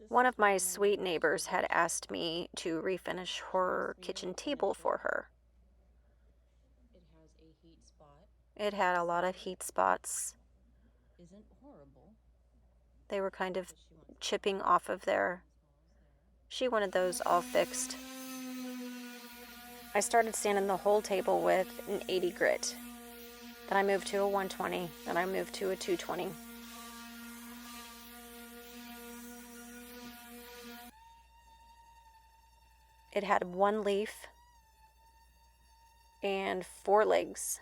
One of my sweet neighbors had asked me to refinish her kitchen table for her. It had a lot of heat spots. They were kind of chipping off of there. She wanted those all fixed. I started sanding the whole table with an 80 grit. Then I moved to a 120. Then I moved to a 220. It had one leaf and 4 legs.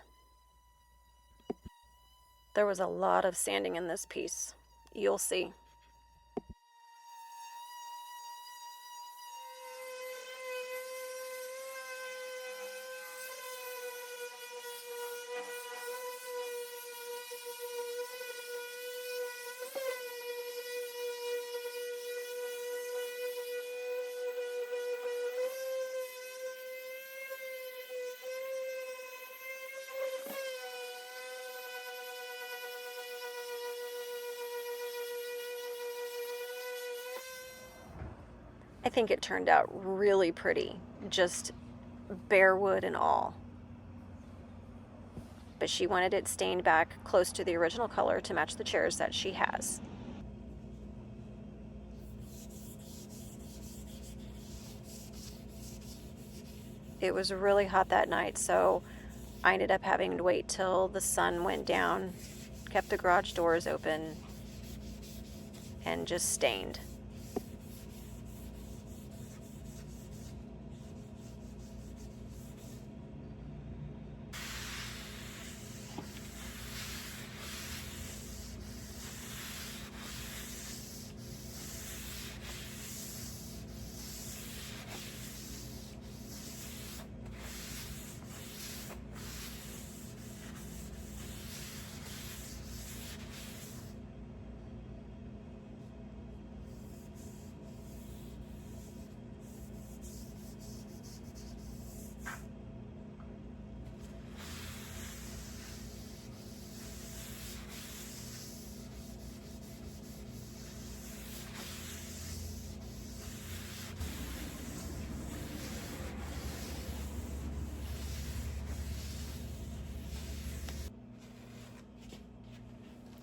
There was a lot of sanding in this piece. You'll see. I think it turned out really pretty, just bare wood and all. But she wanted it stained back close to the original color to match the chairs that she has. It was really hot that night, so I ended up having to wait till the sun went down, kept the garage doors open, and just stained.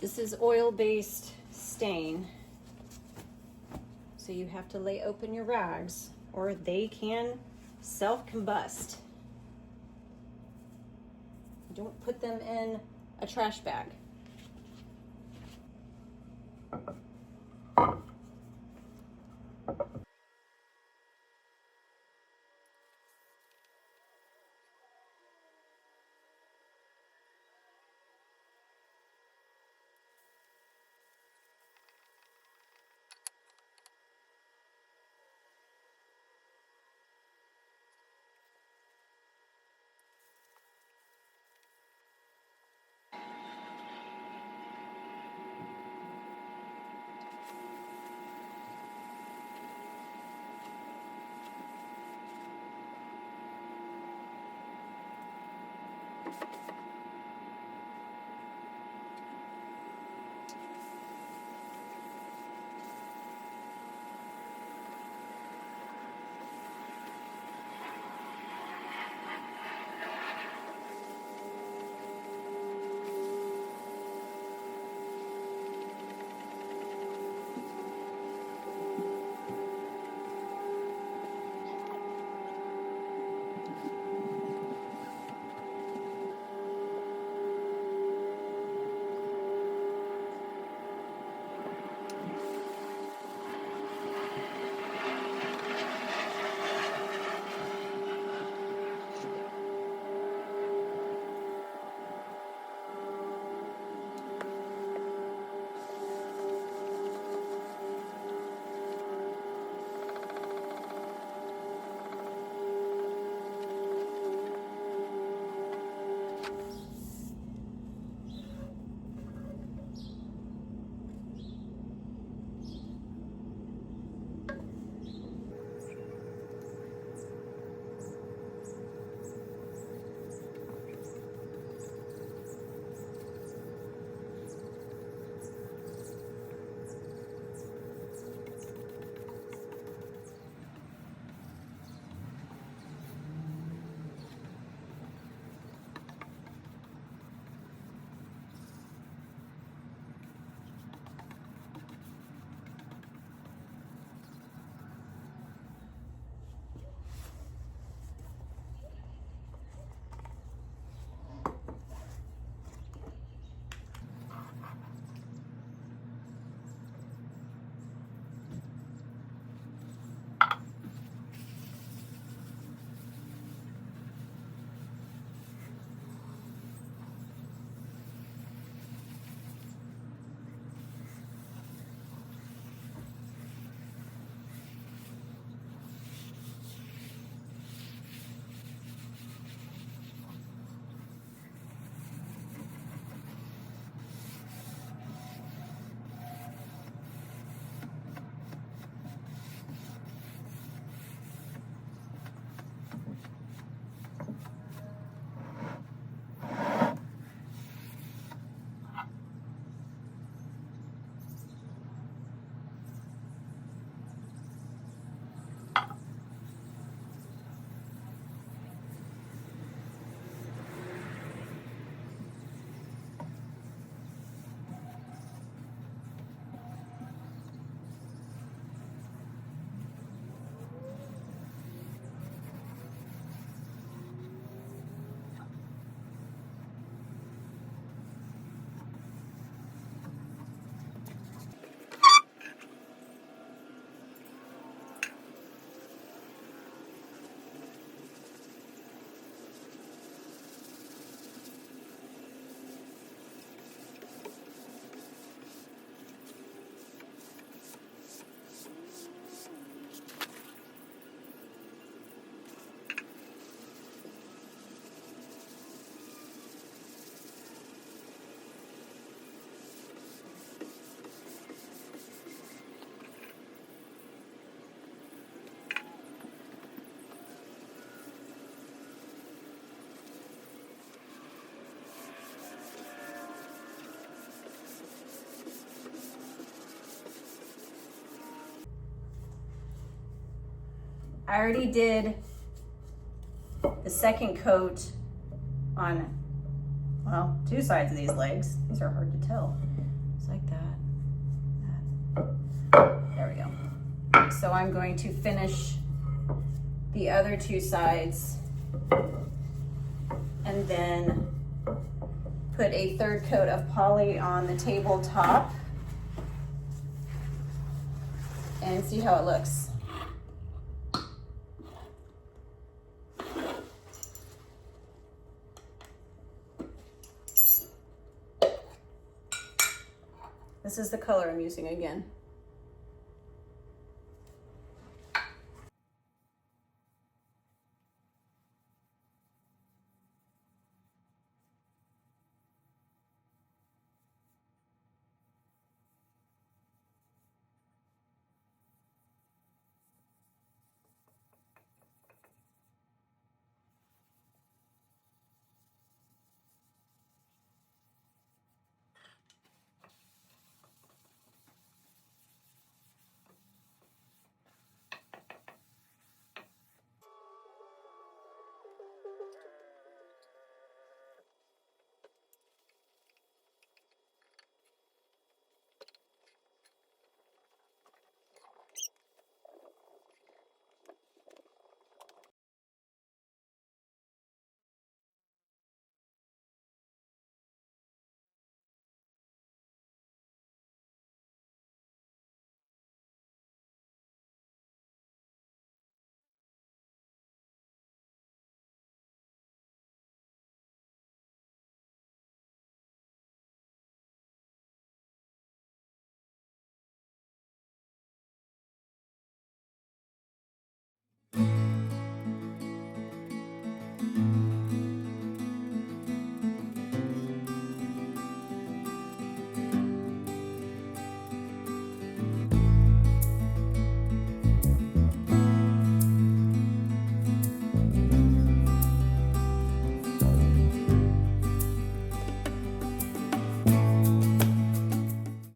This is oil-based stain, so you have to lay open your rags or they can self-combust. Don't put them in a trash bag. I already did the second coat on, well, two sides of these legs. These are hard to tell. It's like that. There we go. So I'm going to finish the other two sides and then put a third coat of poly on the tabletop and see how it looks. This is the color I'm using again.